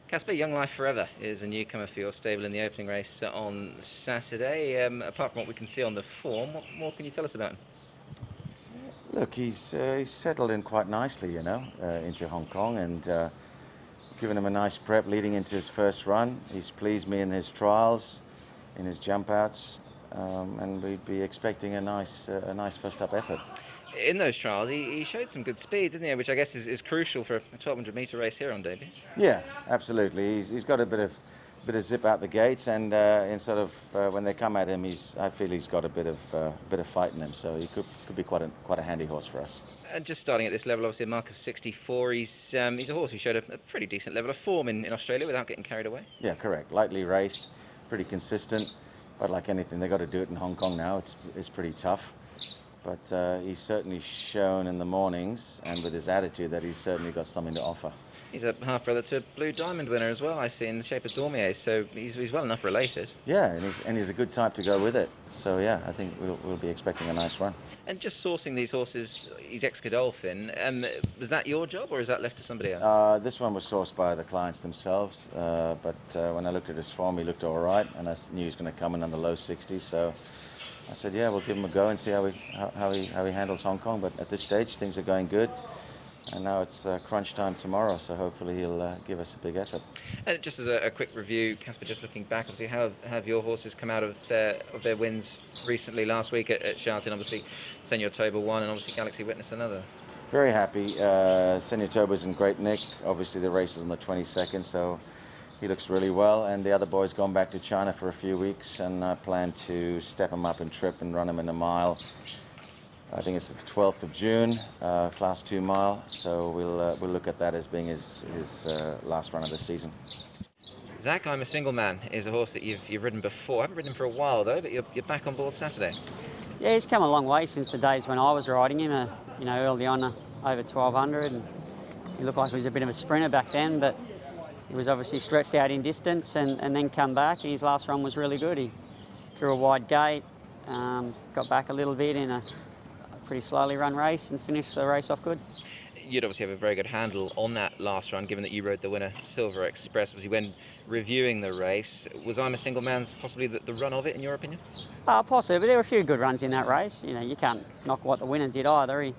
Caspar, Young Life Forever is a newcomer for your stable in the opening race on Saturday. Apart from what we can see on the form, what more can you tell us about him? Look, he's settled in quite nicely, into Hong Kong, and given him a nice prep leading into his first run. He's pleased me in his trials, in his jump outs, and we'd be expecting a nice first up effort. In those trials, he showed some good speed, didn't he? Which I guess is crucial for a 1200 metre race here on debut. Yeah, absolutely. He's got a bit of zip out the gates, and in sort of when they come at him, I feel he's got a bit of fight in him. So he could be quite a handy horse for us. And just starting at this level, obviously a mark of 64. He's a horse who showed a pretty decent level of form in Australia without getting carried away. Yeah, correct. Lightly raced, pretty consistent. But like anything, they've got to do it in Hong Kong now. It's pretty tough. But he's certainly shown in the mornings and with his attitude that he's certainly got something to offer. He's a half-brother to a Blue Diamond winner as well, I see, in the shape of Dormier, so he's well enough related. Yeah, and he's a good type to go with it. So yeah, I think we'll be expecting a nice run. And just sourcing these horses, he's ex-Godolphin, was that your job or is that left to somebody else? This one was sourced by the clients themselves, but when I looked at his form, he looked all right, and I knew he was going to come in on the low 60s, so I said, yeah, we'll give him a go and see how he handles Hong Kong. But at this stage, things are going good. And now it's crunch time tomorrow, so hopefully he'll give us a big effort. And just as a quick review, Caspar, just looking back, obviously, how have your horses come out of their wins recently? Last week at Sha Tin, obviously, Senor Toba won, and obviously Galaxy Witness another. Very happy. Senor Toba's in great nick. Obviously, the race is on the 22nd, so he looks really well. And the other boy's gone back to China for a few weeks, and I plan to step him up in trip and run him in a mile. I think it's the 12th of June, Class 2 mile, so we'll look at that as being his last run of the season. Zach, I'm a Single Man is a horse that you've ridden before. I haven't ridden him for a while though, but you're back on board Saturday. Yeah, he's come a long way since the days when I was riding him. Early on, over 1200, and he looked like he was a bit of a sprinter back then, but he was obviously stretched out in distance and then come back. His last run was really good. He drew a wide gate, got back a little bit in a pretty slowly run race and finished the race off good. You'd obviously have a very good handle on that last run, given that you rode the winner, Silver Express. Obviously, when reviewing the race, was I'm a Single Man's possibly the run of it, in your opinion? Possibly, but there were a few good runs in that race. You can't knock what the winner did either.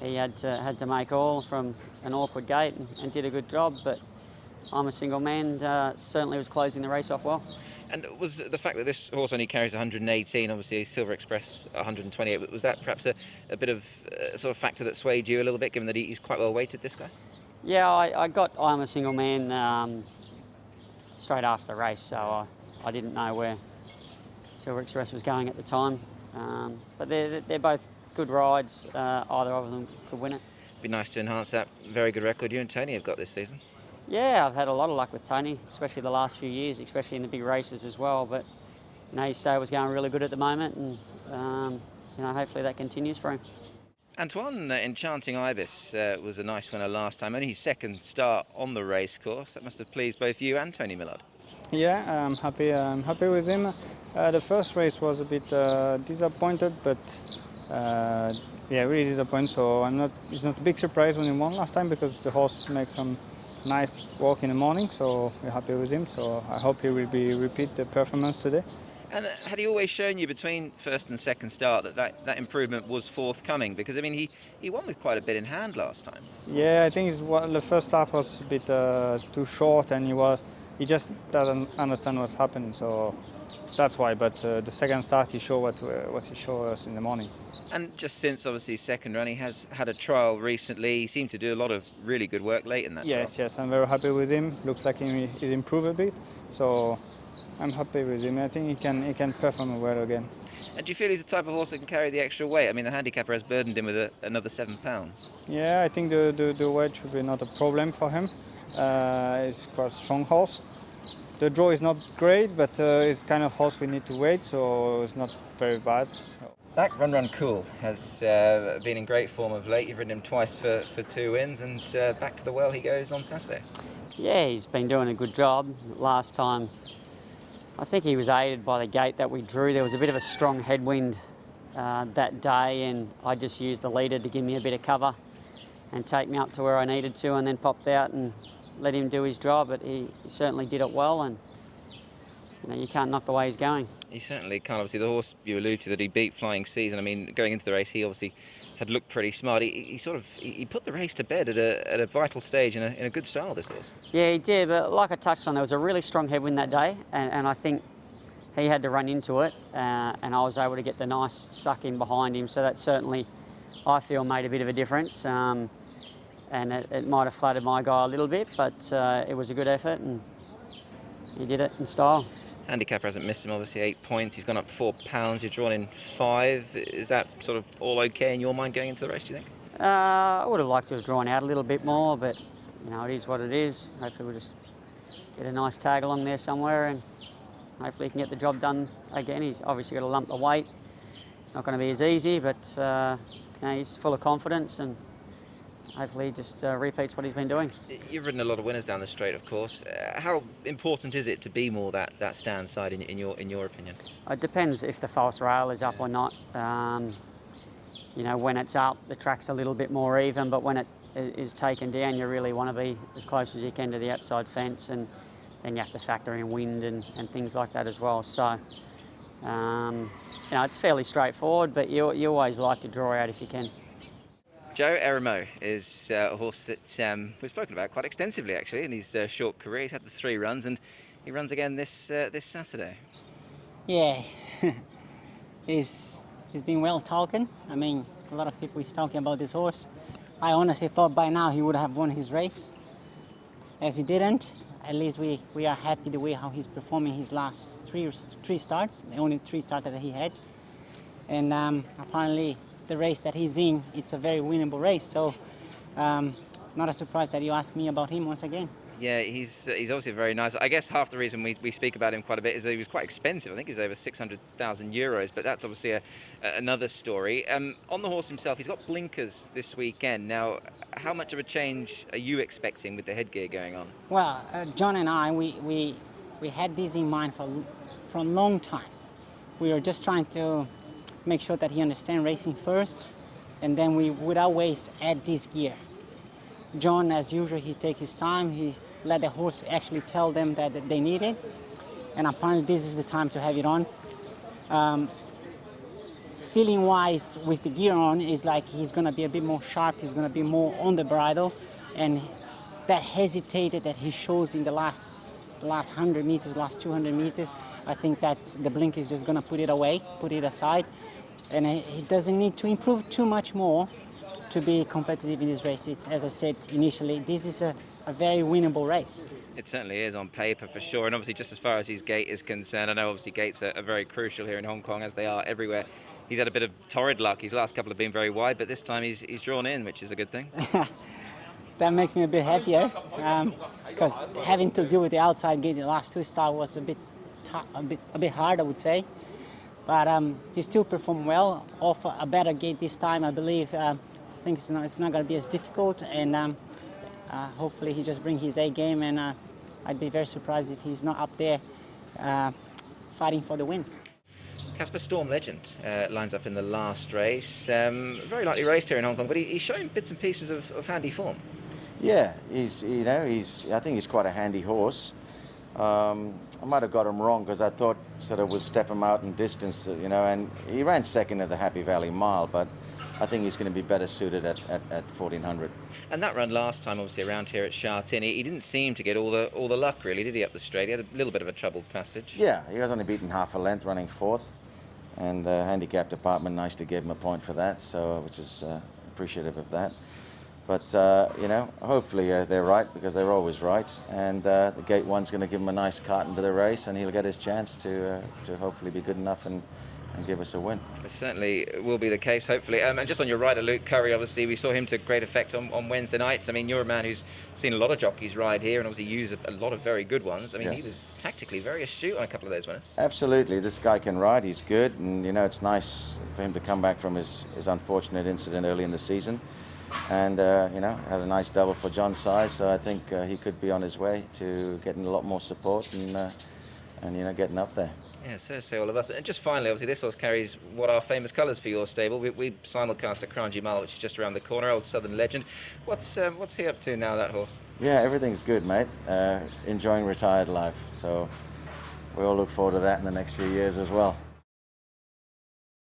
He had to make all from an awkward gate and did a good job, but I'm a Single Man certainly was closing the race off well. And was the fact that this horse only carries 118, obviously Silver Express 128, was that perhaps a bit of sort of factor that swayed you a little bit, given that he's quite well weighted, this guy? Yeah, I got I'm a Single Man straight after the race, so I didn't know where Silver Express was going at the time. But they're both good rides, either of them could win it. It'd be nice to enhance that very good record you and Tony have got this season. Yeah, I've had a lot of luck with Tony, especially the last few years, especially in the big races as well. But his stable's going really good at the moment, and hopefully that continues for him. Antoine, Enchanting IBIS was a nice winner last time. Only his second start on the race course. That must have pleased both you and Tony Millard. Yeah, I'm happy with him. The first race was a bit disappointed, but really disappointed. So it's not a big surprise when he won last time, because the horse makes some nice walk in the morning, so we're happy with him. So I hope he will repeat the performance today. And had he always shown you between first and second start that improvement was forthcoming? Because I mean, he won with quite a bit in hand last time. Yeah, I think the first start was a bit too short, and he just doesn't understand what's happening. So that's why. But the second start, he showed what he showed us in the morning. And just since obviously second run, he has had a trial recently. He seemed to do a lot of really good work late in that. Yes, I'm very happy with him. Looks like he's improved a bit. So I'm happy with him. I think he can perform well again. And do you feel he's the type of horse that can carry the extra weight? I mean, the handicapper has burdened him with another 7 pounds. Yeah, I think the weight should be not a problem for him. It's quite a strong horse. The draw is not great, but it's kind of horse we need to weight, so it's not very bad. So. Zach, Run Cool has been in great form of late. You've ridden him twice for 2 wins, and back to the well he goes on Saturday. Yeah, he's been doing a good job. Last time, I think he was aided by the gate that we drew. There was a bit of a strong headwind that day, and I just used the leader to give me a bit of cover and take me up to where I needed to, and then popped out and let him do his job, but he certainly did it well, and you can't knock the way he's going. He certainly can't. Obviously, the horse you allude to that he beat Flying Season. I mean, going into the race, he obviously had looked pretty smart. He put the race to bed at a vital stage in a good style, this horse. Yeah, he did, but like I touched on, there was a really strong headwind that day, and I think he had to run into it, and I was able to get the nice suck in behind him, so that certainly, I feel, made a bit of a difference. And it might have flattered my guy a little bit, but it was a good effort, and he did it in style. Handicapper hasn't missed him, obviously 8 points. He's gone up £4. You're drawn in 5. Is that sort of all okay in your mind going into the race, do you think? I would have liked to have drawn out a little bit more, but it is what it is. Hopefully we'll just get a nice tag along there somewhere, and hopefully he can get the job done again. He's obviously got to lump the weight. It's not going to be as easy, but he's full of confidence, and hopefully he just repeats what he's been doing. You've ridden a lot of winners down the straight, of course. How important is it to be more that stand side in your opinion? It depends if the false rail is up or not. When it's up, the track's a little bit more even, but when it is taken down, you really want to be as close as you can to the outside fence, and then you have to factor in wind and things like that as well. So, it's fairly straightforward, but you always like to draw out if you can. Joao Erimo is a horse that we've spoken about quite extensively, actually, in his short career. He's had the 3 runs, and he runs again this Saturday. Yeah, he's been well talking. I mean, a lot of people is talking about this horse. I honestly thought by now he would have won his race. As he didn't, at least we are happy the way how he's performing his last three starts, the only 3 starts that he had. And apparently the race that he's in, it's a very winnable race. So not a surprise that you ask me about him once again. Yeah, he's obviously very nice. I guess half the reason we speak about him quite a bit is that he was quite expensive. I think he was over 600,000 euros, but that's obviously another story. On the horse himself, he's got blinkers this weekend. Now, how much of a change are you expecting with the headgear going on? Well, John and I, we had this in mind for a long time. We were just trying to make sure that he understands racing first, and then we would always add this gear. John, as usual, he takes his time. He let the horse actually tell them that they need it, and apparently this is the time to have it on. Feeling-wise, with the gear on, is like he's going to be a bit more sharp. He's going to be more on the bridle, and that hesitated that he shows in the last 100 meters, last 200 meters. I think that the blink is just going to put it away, put it aside, and he doesn't need to improve too much more to be competitive in this race. It's, as I said initially, this is a very winnable race. It certainly is on paper for sure, and obviously just as far as his gait is concerned, I know obviously gaits are very crucial here in Hong Kong, as they are everywhere. He's had a bit of torrid luck. His last couple have been very wide, but this time he's drawn in, which is a good thing. That makes me a bit happier, because having to deal with the outside gate the last 2 starts was a bit hard, I would say. But he still performed well. Off a better gate this time, I believe. I think it's not going to be as difficult, and hopefully he just brings his A game, and I'd be very surprised if he's not up there fighting for the win. Casper Storm Legend lines up in the last race. Very lightly raced here in Hong Kong, but he's showing bits and pieces of handy form. Yeah, I think he's quite a handy horse. I might have got him wrong because I thought sort of we'll step him out in distance, and he ran second at the Happy Valley Mile, but I think he's going to be better suited at 1400. And that run last time, obviously around here at Sha Tin, he didn't seem to get all the luck, really, did he, up the straight? He had a little bit of a troubled passage. Yeah, he was only beaten half a length, running 4th, and the handicap department nicely gave him a point for that, so which is appreciative of that. But hopefully they're right, because they're always right, and the gate one's going to give him a nice cart into the race, and he'll get his chance to hopefully be good enough and give us a win. It certainly will be the case, hopefully. And just on your rider, Luke Curry, obviously we saw him to great effect on Wednesday night. I mean, you're a man who's seen a lot of jockeys ride here and obviously use a lot of very good ones. I mean, He was tactically very astute on a couple of those winners. Absolutely. This guy can ride. He's good, and it's nice for him to come back from his unfortunate incident early in the season. And had a nice double for John's size, so I think he could be on his way to getting a lot more support and getting up there. Yeah, so say all of us. And just finally, obviously, this horse carries what are famous colours for your stable. We simulcast at Cranji Mile, which is just around the corner, old Southern legend. What's he up to now, that horse? Yeah, everything's good, mate. Enjoying retired life. So we all look forward to that in the next few years as well.